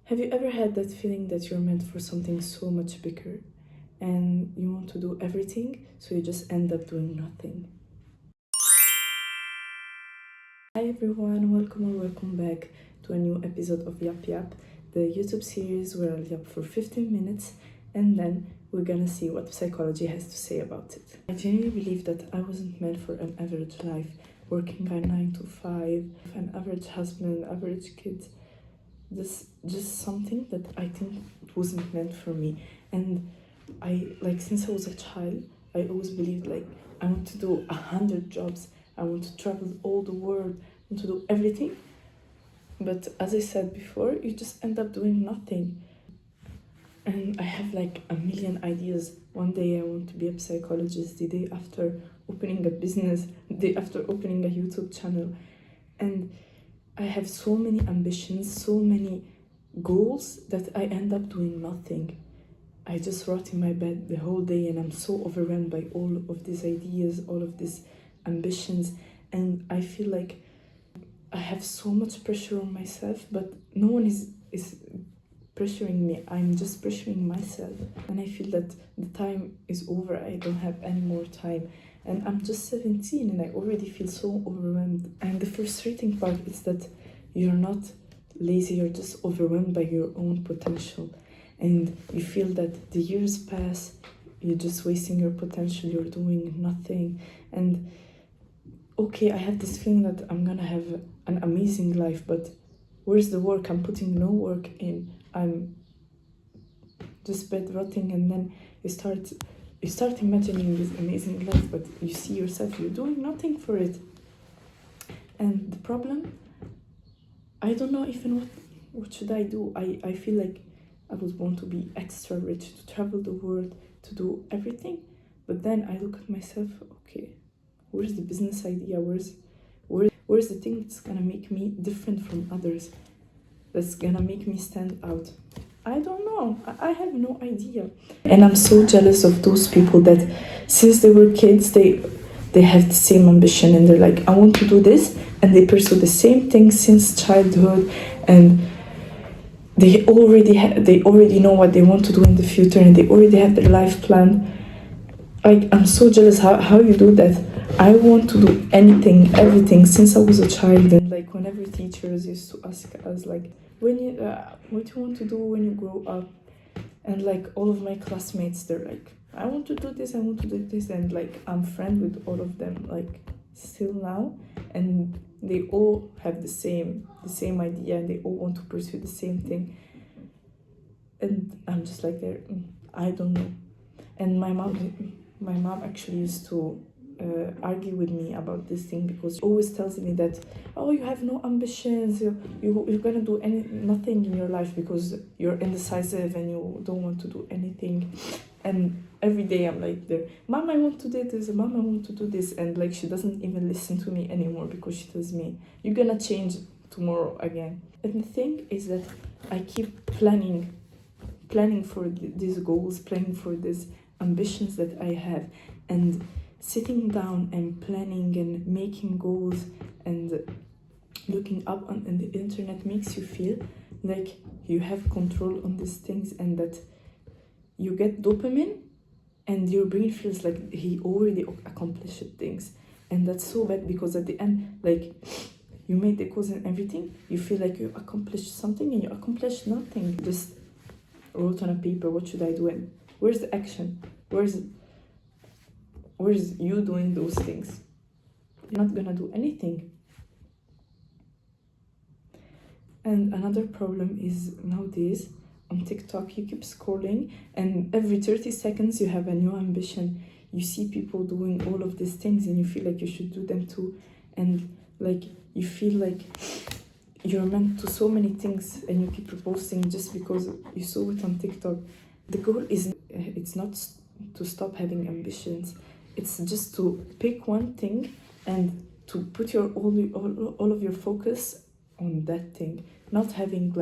Have you ever had that feeling that you're meant for something so much bigger and you want to do everything, so you just end up doing nothing? Hi everyone, welcome back to a new episode of Yap Yap, the YouTube series where I'll yap for 15 minutes and then we're gonna see what psychology has to say about it. I genuinely believe that I wasn't meant for an average life, working a 9 to 5, an average husband, average kids. This just something that I think wasn't meant for me. And since I was a child, I always believed I want to do 100 jobs. I want to travel all the world. I want to do everything. But as I said before, you just end up doing nothing. And I have a million ideas. One day I want to be a psychologist, the day after opening a business, the day after opening a YouTube channel. And I have so many ambitions, so many goals that I end up doing nothing. I just rot in my bed the whole day and I'm so overwhelmed by all of these ideas, all of these ambitions. And I feel like I have so much pressure on myself, but no one is pressuring me. I'm just pressuring myself. And I feel that the time is over. I don't have any more time. And I'm just 17 and I already feel so overwhelmed. And the frustrating part is that you're not lazy, you're just overwhelmed by your own potential. And you feel that the years pass, you're just wasting your potential, you're doing nothing. And okay, I have this feeling that I'm gonna have an amazing life, but where's the work? I'm putting no work in. I'm just bed rotting, and then you start imagining this amazing life, but you see yourself, you're doing nothing for it. And the problem, I don't know even what should I do. I feel like I was born to be extra rich, to travel the world, to do everything. But then I look at myself, okay, where's the business idea? Where's the thing that's gonna make me different from others? That's gonna make me stand out? I don't know. I have no idea. And I'm so jealous of those people that since they were kids, they have the same ambition and they're like, I want to do this, and they pursue the same thing since childhood, and they already know what they want to do in the future, and they already have their life plan. I'm so jealous how you do that. I want to do anything, everything since I was a child. And whenever teachers used to ask us when you what you want to do when you grow up, and all of my classmates, they're like, I want to do this, I want to do this, and I'm friends with all of them still now, and they all have the same idea, and they all want to pursue the same thing. And I'm just there, I don't know. And my mom actually used to argue with me about this thing, because she always tells me that, oh, you have no ambitions, you're gonna do nothing in your life because you're indecisive and you don't want to do anything. And every day I'm there, Mom, I want to do this, Mom, I want to do this, and she doesn't even listen to me anymore, because she tells me, you're gonna change tomorrow again. And the thing is that I keep planning for these goals, planning for these ambitions that I have, and sitting down and planning and making goals and looking up on the internet makes you feel like you have control on these things, and that you get dopamine and your brain feels like he already accomplished things. And that's so bad, because at the end, you made the goals and everything, you feel like you accomplished something and you accomplished nothing. Just wrote on a paper, what should I do, and where's the action? Where's you doing those things? You're not gonna do anything. And another problem is nowadays on TikTok, you keep scrolling, and every 30 seconds you have a new ambition. You see people doing all of these things and you feel like you should do them too. And you feel like you're meant to so many things, and you keep reposting just because you saw it on TikTok. The goal it's not to stop having ambitions. It's just to pick one thing and to put all of your focus on that thing. Not having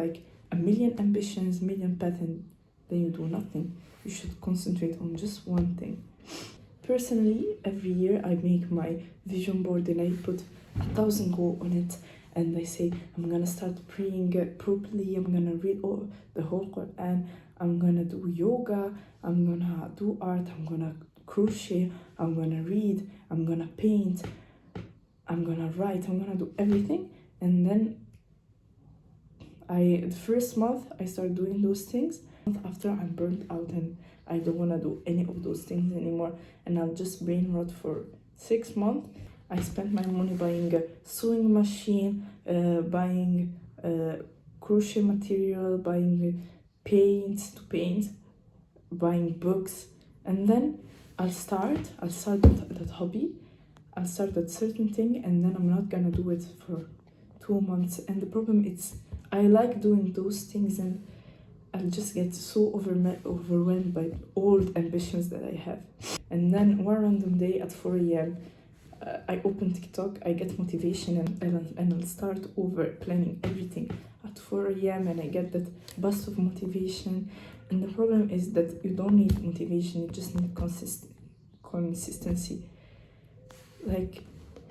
a million ambitions, million paths, and then you do nothing. You should concentrate on just one thing. Personally, every year I make my vision board and I put 1,000 goals on it. and I say I'm gonna start praying properly, I'm gonna read all the whole Quran, I'm gonna do yoga, I'm gonna do art, I'm gonna crochet, I'm gonna read, I'm gonna paint, I'm gonna write, I'm gonna do everything. And then the first month I start doing those things. After I'm burnt out and I don't want to do any of those things anymore, and I'll just brain rot for 6 months. I spent my money buying a sewing machine, buying crochet material, buying paints to paint, buying books, and then I'll start that hobby, I'll start that certain thing, and then I'm not gonna do it for 2 months. And the problem is I like doing those things, and I'll just get so overwhelmed by all the ambitions that I have. And then one random day at 4 a.m., I open TikTok, I get motivation, and I'll start over planning everything at 4 a.m. and I get that burst of motivation. And the problem is that you don't need motivation, you just need consistency. Like,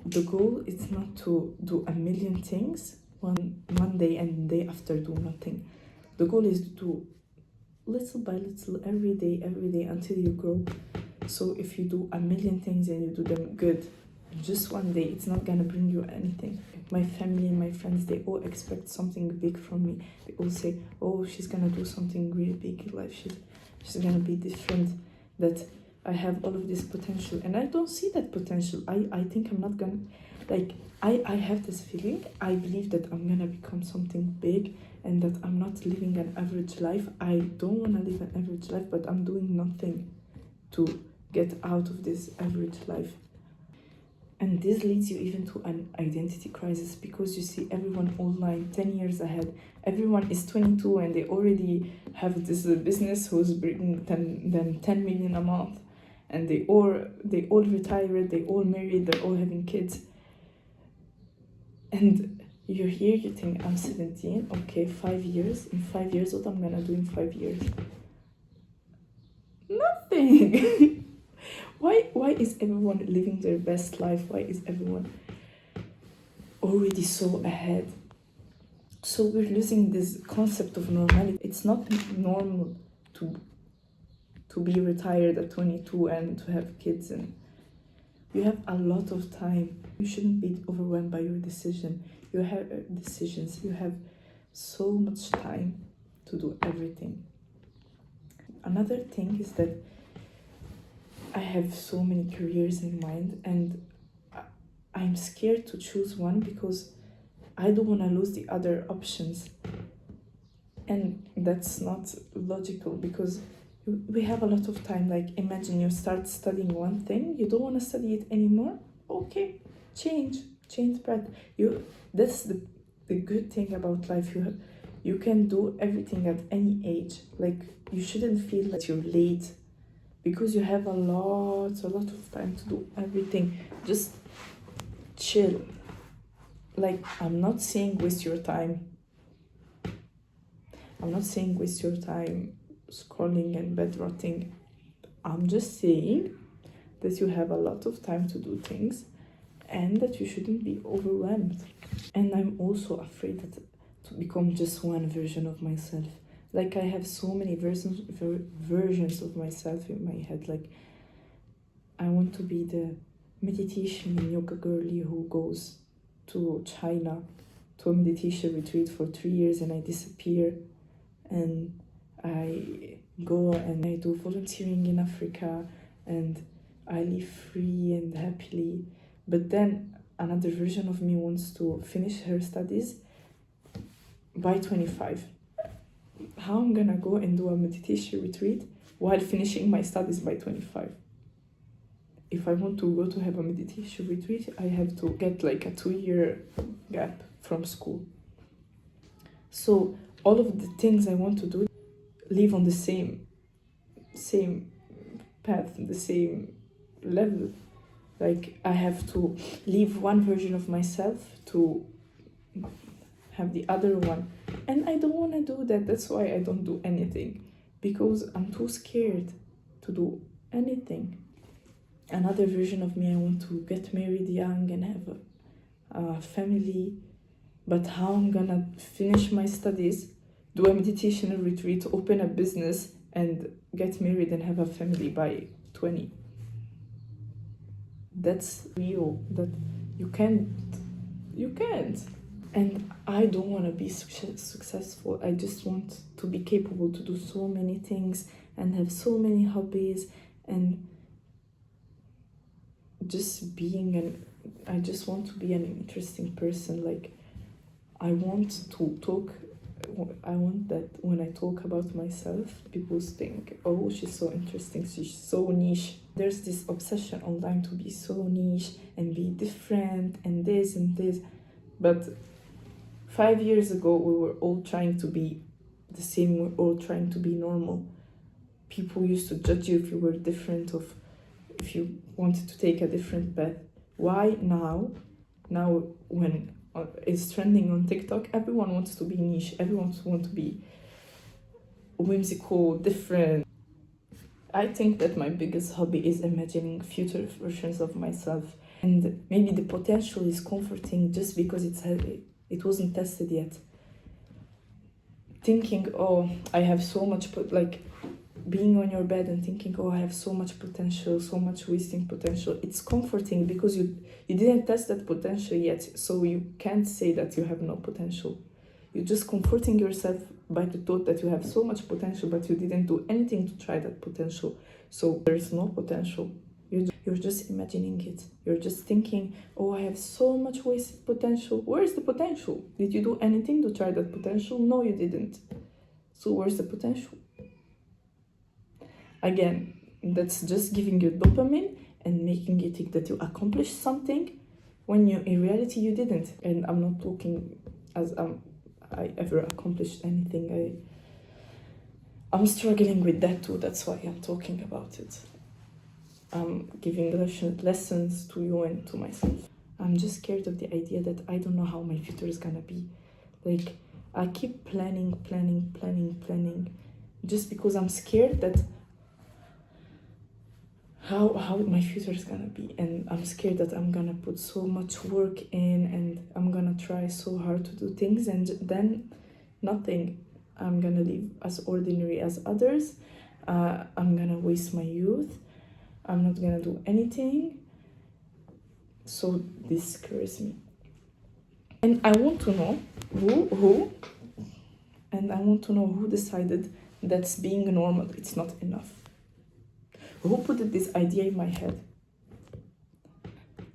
the goal is not to do a million things one day and the day after do nothing. The goal is to do little by little every day until you grow. So if you do a million things and you do them good, just one day, it's not gonna bring you anything. My family and my friends, they all expect something big from me. They all say, oh, she's gonna do something really big in life. She's gonna be different, that I have all of this potential. And I don't see that potential. I think I'm not gonna, like, I have this feeling. I believe that I'm gonna become something big and that I'm not living an average life. I don't wanna live an average life, but I'm doing nothing to get out of this average life. And this leads you even to an identity crisis, because you see everyone online 10 years ahead. Everyone is 22 and they already have this business who's bringing them 10 million a month. And they all retired, they all married, they're all having kids. And you're here, you think, I'm 17, okay, 5 years. In 5 years, what I'm gonna do in 5 years? Nothing. Why is everyone living their best life? Why is everyone already so ahead? So we're losing this concept of normality. It's not normal to be retired at 22 and to have kids, and you have a lot of time. You shouldn't be overwhelmed by your decisions. You have so much time to do everything. Another thing is that I have so many careers in mind, and I'm scared to choose one because I don't want to lose the other options. And that's not logical, because we have a lot of time. Like, imagine you start studying one thing, you don't want to study it anymore. Okay, change path. That's the good thing about life. You can do everything at any age. Like, you shouldn't feel that you're late, because you have a lot of time to do everything. Just chill. Like, I'm not saying waste your time. I'm not saying waste your time scrolling and bed rotting. I'm just saying that you have a lot of time to do things and that you shouldn't be overwhelmed. And I'm also afraid to become just one version of myself. Like, I have so many versions of myself in my head. Like, I want to be the meditation and yoga girly who goes to China to a meditation retreat for 3 years and I disappear, and I go and I do volunteering in Africa and I live free and happily. But then another version of me wants to finish her studies by 25. How I'm gonna go and do a meditation retreat while finishing my studies by 25? If I want to go to have a meditation retreat, I have to get like a 2-year gap from school. So all of the things I want to do live on the same path, the same level. Like, I have to leave one version of myself to have the other one. And I don't want to do that. That's why I don't do anything, because I'm too scared to do anything. Another version of me, I want to get married young and have a family But how I'm gonna finish my studies, do a meditation retreat, open a business, and get married and have a family by 20? That's real. That you can't. You can't. And I don't want to be successful. I just want to be capable to do so many things and have so many hobbies and just being an. I just want to be an interesting person. Like, I want to talk. I want that when I talk about myself, people think, oh, she's so interesting, she's so niche. There's this obsession online to be so niche and be different and this and this. But 5 years ago, we were all trying to be the same, we were all trying to be normal. People used to judge you if you were different, of if you wanted to take a different path. Why now? Now, when it's trending on TikTok, everyone wants to be niche, everyone wants to be whimsical, different. I think that my biggest hobby is imagining future versions of myself, and maybe the potential is comforting just because it wasn't tested yet. Thinking, oh, I have so much, like being on your bed and thinking, oh, I have so much potential, so much wasting potential. It's comforting because you didn't test that potential yet, so you can't say that you have no potential. You're just comforting yourself by the thought that you have so much potential, but you didn't do anything to try that potential. So there's no potential. You're just imagining it. You're just thinking, oh, I have so much wasted potential. Where's the potential? Did you do anything to try that potential? No, you didn't. So where's the potential? Again, that's just giving you dopamine and making you think that you accomplished something when in reality you didn't. And I'm not talking as I ever accomplished anything. I'm struggling with that too. That's why I'm talking about it. I'm giving lessons to you and to myself. I'm just scared of the idea that I don't know how my future is gonna be. Like, I keep planning, just because I'm scared that how my future is gonna be, and I'm scared that I'm gonna put so much work in and I'm gonna try so hard to do things and then nothing. I'm gonna live as ordinary as others. I'm gonna waste my youth. I'm not gonna do anything. So this scares me. And I want to know who decided that being normal, it's not enough. Who put this idea in my head?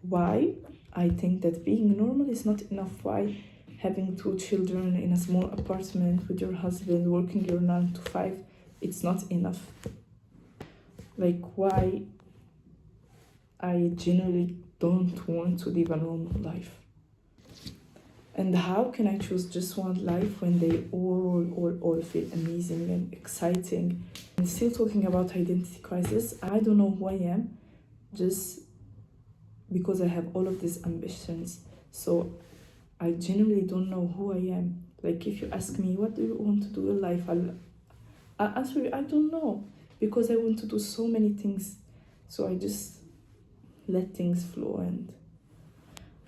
Why I think that being normal is not enough? Why having 2 children in a small apartment with your husband, working your 9 to 5, it's not enough? Like, why I genuinely don't want to live a normal life? And how can I choose just one life when they all feel amazing and exciting? And still talking about identity crisis, I don't know who I am, just because I have all of these ambitions. So I genuinely don't know who I am. Like, if you ask me, what do you want to do in life? I'll answer you, I don't know, because I want to do so many things. So I just let things flow and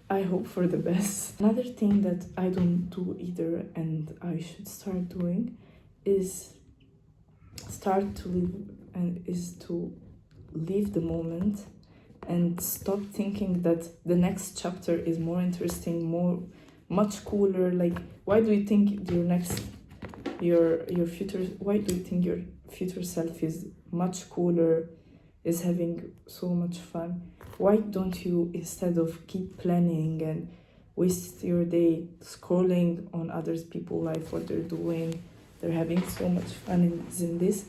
I hope for the best. Another thing that I don't do either and I should start doing is to live the moment and stop thinking that the next chapter is more interesting, much cooler. Like, why do you think why do you think your future self is much cooler, is having so much fun? Why don't you, instead of keep planning and waste your day scrolling on others people's life, what they're doing, they're having so much fun in this,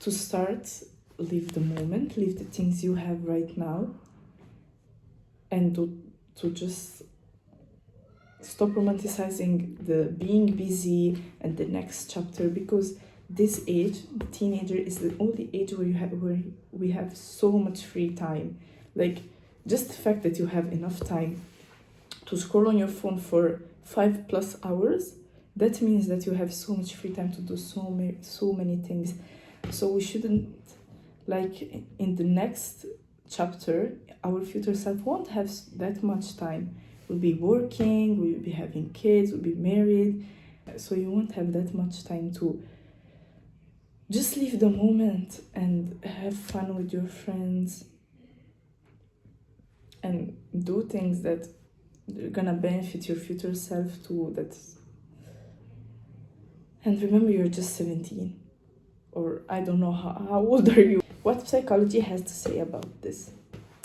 to start live the moment, live the things you have right now, and to just stop romanticizing the being busy and the next chapter, because this age, the teenager, is the only age where we have so much free time. Like, just the fact that you have enough time to scroll on your phone for 5+ hours, that means that you have so much free time to do so many things. So we shouldn't, like, in the next chapter, our future self won't have that much time. will be working, will be having kids, will be married. So you won't have that much time to just live the moment and have fun with your friends and do things that are gonna benefit your future self too. And remember, you're just 17, or I don't know how old are you. What psychology has to say about this?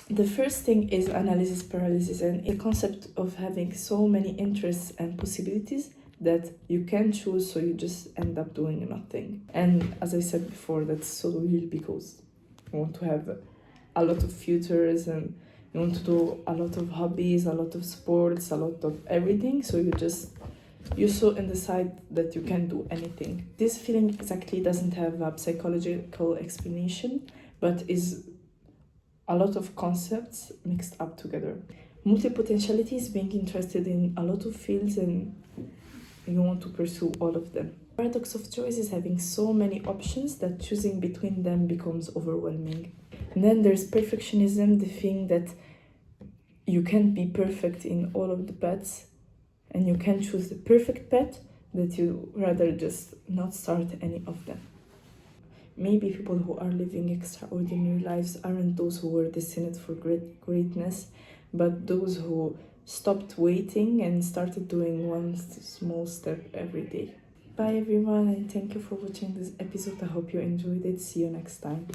The first thing is analysis paralysis, and a concept of having so many interests and possibilities that you can choose, so you just end up doing nothing. And as I said before, that's so real because you want to have a lot of futures and you want to do a lot of hobbies, a lot of sports, a lot of everything, so you're so in the side that you can do anything. This feeling exactly doesn't have a psychological explanation, but is a lot of concepts mixed up together. Multipotentiality is being interested in a lot of fields and you want to pursue all of them. Paradox of choice is having so many options that choosing between them becomes overwhelming. And then there's perfectionism, the thing that you can't be perfect in all of the paths and you can choose the perfect path, that you rather just not start any of them. Maybe people who are living extraordinary lives aren't those who were destined for greatness, but those who stopped waiting and started doing one small step every day. Bye everyone, and thank you for watching this episode. I hope you enjoyed it. See you next time.